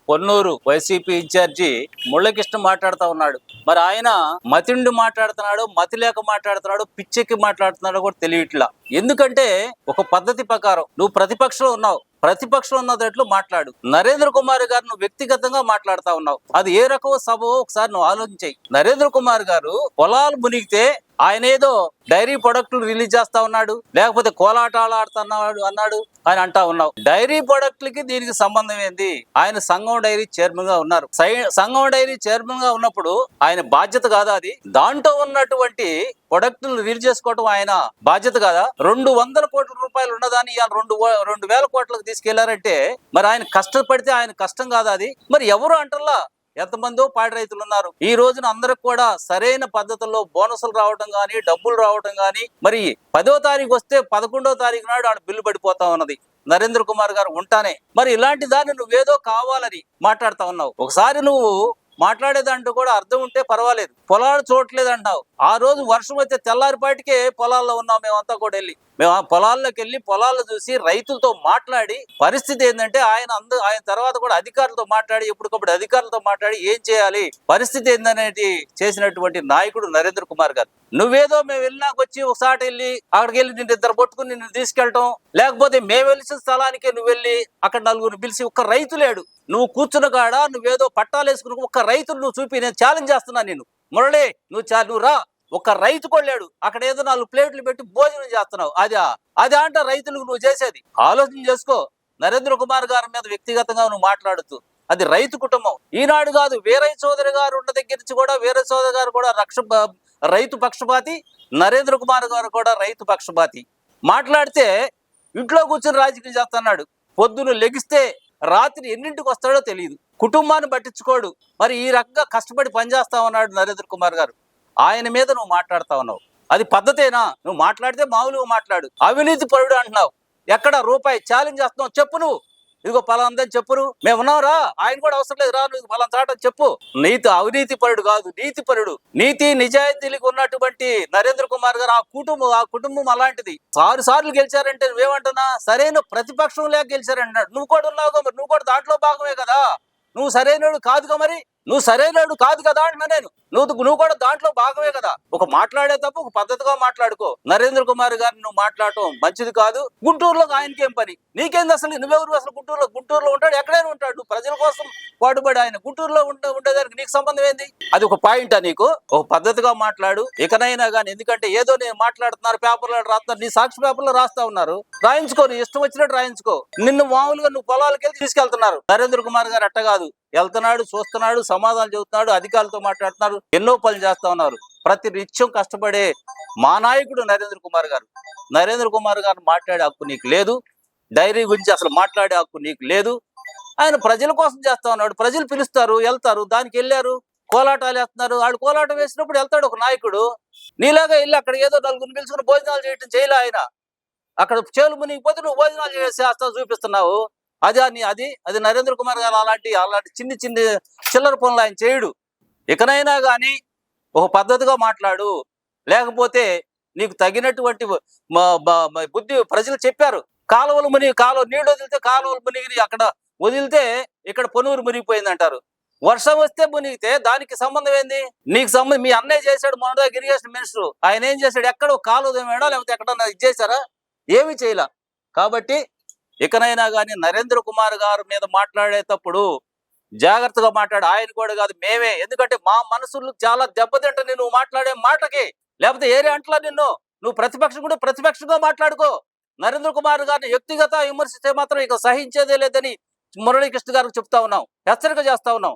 Ponnuru YCP incharge ముళ్ళకృష్ణ మాట్లాడుతూ ఉన్నాడు. మరి ఆయన మతిండి మాట్లాడుతున్నాడు, మతి లేక మాట్లాడుతున్నాడు, పిచ్చెక్కి మాట్లాడుతున్నాడు కూడా తెలియట్లా. ఎందుకంటే ఒక పద్ధతి ప్రకారం నువ్వు ప్రతిపక్షంలో ఉన్నావు, ప్రతిపక్షంలో ఉన్నట్లు మాట్లాడు. నరేంద్ర కుమార్ గారు నువ్వు వ్యక్తిగతంగా మాట్లాడుతా ఉన్నావు. అది ఏ రకం సభ ఒకసారి నువ్వు ఆలోచించాయి. నరేంద్ర కుమార్ గారు పొలాలు మునిగితే ఆయన ఏదో డైరీ ప్రొడక్టులు రిలీజ్ చేస్తా ఉన్నాడు, లేకపోతే కోలాటాలు ఆడుతున్నాడు అన్నాడు అని అంటా ఉన్నావు. డైరీ ప్రొడక్ట్లకి దీనికి సంబంధం ఏంది? ఆయన సంఘం డైరీ చైర్మన్ గా ఉన్నారు. సంఘం డైరీ చైర్మన్ గా ఉన్నప్పుడు ఆయన బాధ్యత కాదా అది? దాంట్లో ఉన్నటువంటి ప్రొడక్టులు రిలీజ్ చేసుకోవడం ఆయన బాధ్యత కాదా? 200 కోట్ల రూపాయలు ఉన్నదాన్ని ఇవాళ 2,000 కోట్లకు తీసుకెళ్లారంటే మరి ఆయన కష్టపడితే ఆయన కష్టం కాదా అది? మరి ఎవరు అంటల్లా? ఎంతమందో పాడి రైతులు ఉన్నారు. ఈ రోజున అందరికి కూడా సరైన పద్ధతుల్లో బోనసులు రావడం గానీ, డబ్బులు రావడం గానీ, మరి 10వ తారీఖు వస్తే 11వ తారీఖు నాడు ఆడ బిల్లు పడిపోతా ఉన్నది నరేంద్ర కుమార్ గారు ఉంటానే. మరి ఇలాంటి దాన్ని నువ్వేదో కావాలని మాట్లాడుతా ఉన్నావు. ఒకసారి నువ్వు మాట్లాడేదంటూ కూడా అర్థం ఉంటే పర్వాలేదు. పొలాలు చూడట్లేదు అంటావు. ఆ రోజు వర్షం అయితే తెల్లారిపాటికే పొలాల్లో ఉన్నాం మేమంతా కూడా వెళ్ళి. మేము ఆ పొలాల్లోకి వెళ్ళి పొలాల్లో చూసి రైతులతో మాట్లాడి పరిస్థితి ఏంటంటే ఆయన తర్వాత కూడా అధికారులతో మాట్లాడి ఎప్పటికప్పుడు అధికారులతో మాట్లాడి ఏం చేయాలి, పరిస్థితి ఏందనేది చేసినటువంటి నాయకుడు నరేంద్ర కుమార్ గారు. నువ్వేదో మేము వెళ్ళినాక వచ్చి ఒకసారి వెళ్ళి అక్కడికి వెళ్ళి నిన్ను ఇద్దరు పట్టుకుని నిన్ను తీసుకెళ్ళటం, లేకపోతే మేము వెళ్ళిన స్థలానికే నువ్వు వెళ్ళి అక్కడ నలుగురు పిలిచి ఒక్క రైతు లేడు, నువ్వు కూర్చున్న కాడ నువ్వేదో పట్టాలు వేసుకుని ఒక్క రైతును నువ్వు చూపి నేను ఛాలెంజ్ చేస్తున్నా నేను. మురళి నువ్వు రా, ఒక్క రైతు కొళ్ళాడు అక్కడ ఏదో 4 ప్లేట్లు పెట్టి భోజనం చేస్తున్నావు. అదే అంట రైతులకు నువ్వు చేసేది? ఆలోచన చేసుకో. నరేంద్ర కుమార్ గారి మీద వ్యక్తిగతంగా నువ్వు మాట్లాడుతూ అది రైతు కుటుంబం. ఈనాడు కాదు, వీరయ్య చౌదరి గారు ఉన్న దగ్గర నుంచి కూడా వీరయ్య చౌదరి గారు కూడా రైతు పక్షపాతి, నరేంద్ర కుమార్ గారు కూడా రైతు పక్షపాతి. మాట్లాడితే ఇంట్లో కూర్చొని రాజకీయం చేస్తున్నాడు. పొద్దున లెగిస్తే రాత్రి ఎన్నింటికి వస్తాడో తెలియదు, కుటుంబాన్ని పట్టించుకోడు. మరి ఈ రకంగా కష్టపడి పనిచేస్తా ఉన్నాడు నరేంద్ర కుమార్ గారు. ఆయన మీద నువ్వు మాట్లాడుతా ఉన్నావు. అది పద్ధతేనా? నువ్వు మాట్లాడితే మామూలుగా మాట్లాడు. అవినీతి పరుడు అంటున్నావు. ఎక్కడ రూపాయి ఛాలెంజ్ చేస్తున్నావు చెప్పు. నువ్వు ఇదిగో పలాందని చెప్పు. మేము ఉన్నావురా, ఆయన కూడా అవసరం లేదు, రా నువ్వు పలానా చాట చెప్పు. అవినీతి పరుడు కాదు, నీతి పరుడు. నీతి నిజాయితీలకు ఉన్నటువంటి నరేంద్ర కుమార్ గారు ఆ కుటుంబం అలాంటిది. 6 సార్లు గెలిచారంటే నువ్వేమంటున్నా? సరైన ప్రతిపక్షం లేక గెలిచారంటున్నాడు. నువ్వు కూడా ఉన్నావుగా, మరి నువ్వు కూడా దాంట్లో భాగమే కదా. నువ్వు సరైనడు కాదుగా, మరి నువ్వు సరైనడు కాదు కదా అంటున్నా నేను. నువ్వు కూడా దాంట్లో భాగమే కదా. ఒక మాట్లాడే తప్ప ఒక పద్ధతిగా మాట్లాడుకో. నరేంద్ర కుమార్ గారిని నువ్వు మాట్లాడటం మంచిది కాదు. గుంటూరులో ఆయనకేం పని? నీకేంది అసలు? నువ్వెవరు అసలు? గుంటూరులో ఉంటాడు, ఎక్కడైనా ఉంటాడు. నువ్వు ప్రజల కోసం పాటుపడి ఆయన గుంటూరులో ఉండేదానికి నీకు సంబంధం ఏంది? అది ఒక పాయింటా నీకు? ఒక పద్ధతిగా మాట్లాడు ఇకనైనా కానీ. ఎందుకంటే ఏదో నేను మాట్లాడుతున్నారు, పేపర్లో రాస్తున్నారు, నీ సాక్షి పేపర్లో రాస్తా ఉన్నారు. రాయించుకో, నీ ఇష్టం వచ్చినట్టు రాయించుకో. నిన్ను మామూలుగా నువ్వు పొలాలకి వెళ్ళి తీసుకెళ్తున్నారు. నరేంద్ర కుమార్ గారు అట్ట కాదు, వెళ్తున్నాడు, చూస్తున్నాడు, సమాధానం చెబుతున్నాడు, అధికారులతో మాట్లాడుతున్నారు, ఎన్నో పనులు చేస్తా ఉన్నారు. ప్రతి నిత్యం కష్టపడే మా నాయకుడు నరేంద్ర కుమార్ గారు. నరేంద్ర కుమార్ గారు మాట్లాడే హక్కు నీకు లేదు. డైరీ గురించి అసలు మాట్లాడే హక్కు నీకు లేదు. ఆయన ప్రజల కోసం చేస్తా ఉన్నాడు. ప్రజలు పిలుస్తారు, వెళ్తారు, దానికి వెళ్ళారు, కోలాటాలు వేస్తున్నారు. వాళ్ళు కోలాటం వేసినప్పుడు వెళ్తాడు ఒక నాయకుడు. నీలాగా వెళ్ళి అక్కడ ఏదో 4 పిలుచుకుని భోజనాలు చేయటం చేయలే ఆయన. అక్కడ చేలు మునిగిపోతే నువ్వు భోజనాలు చేస్తావు, చూపిస్తున్నావు. అది నరేంద్ర కుమార్ గారు అలాంటి చిన్ని చిల్లర పనులు ఆయన చేయడు. ఇకనైనా కానీ ఒక పద్ధతిగా మాట్లాడు. లేకపోతే నీకు తగినటువంటి బుద్ధి ప్రజలు చెప్పారు. కాలువలు నీళ్ళు వదిలితే కాలువలు మునిగి అక్కడ వదిలితే ఇక్కడ పొనూరు మునిగిపోయింది అంటారు. వర్షం వస్తే మునిగితే దానికి సంబంధం ఏంది? నీకు సంబంధం మీ అన్నయ్య చేశాడు, మొన్నదా ఇరిగేషన్ మినిస్టర్. ఆయన ఏం చేశాడు? ఎక్కడ కాలువ వేయడా లేకపోతే ఎక్కడన్నా ఇది చేశారా? ఏమి చేయలే. కాబట్టి ఇకనైనా కానీ నరేంద్ర కుమార్ గారి మీద మాట్లాడేటప్పుడు జాగ్రత్తగా మాట్లాడు. ఆయన కూడా కాదు, మేమే. ఎందుకంటే మా మనసులు చాలా దెబ్బతింటని నువ్వు మాట్లాడే మాటకి. లేకపోతే ఏరే అంటలా నువ్వు ప్రతిపక్షంగా మాట్లాడుకో. నరేంద్ర కుమార్ గారిని వ్యక్తిగత విమర్శిస్తే మాత్రం ఇక సహించేదే లేదని మురళీకృష్ణ గారికి చెప్తా ఉన్నాం, హెచ్చరిక చేస్తా ఉన్నాం.